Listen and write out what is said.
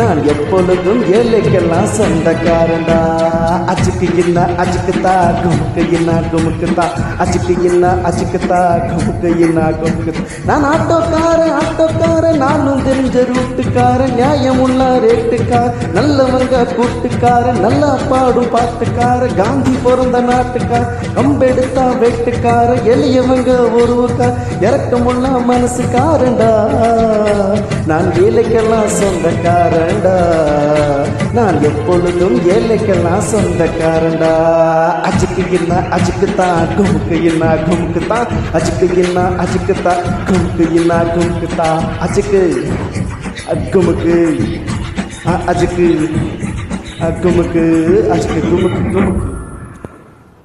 நான் எப்பொழுதும் ஏழைக்கெல்லாம் சொந்தக்காரன்டா. அச்சுக்கு என்ன அச்சுக்குத்தா குமுக்கு என்ன குமுக்குத்தா, அச்சுக்கு என்ன அச்சுக்குத்தா குமுக்கு என்ன குமுக்குத்தா. நான் ஆட்டோக்காரன் நானும் தெரிஞ்ச ரூட்டுக்காரன், நியாயம் உள்ள ரேட்டுக்கார், நல்லவங்க கூட்டுக்காரன், நல்லா பாடும் பாட்டுக்கார, காந்தி பிறந்த நாட்டுக்கார், கம்பெடுத்தா வெட்டுக்கார, எளியவங்க ஒருவக்கார், இறக்கமுள்ள மனசுக்காரன்டா. நான் ஏழைக்கெல்லாம் சொந்தக்காரன்டா, நான் எப்பொழுதும் ஏழைக்கெல்லாம் சொந்தக்காரன்டா. அச்சுக்கு என்ன அச்சுக்குத்தா குமுக்கு என்ன குமுக்குத்தா, அச்சுக்கு என்ன அச்சுக்குத்தா குமுக்கு என்ன குமுக்குத்தா, அச்சுக்கு குமுக்கு அச்சுக்கு குமுக்கு அச்சுக்கு குமுக்கு குமுக்கு.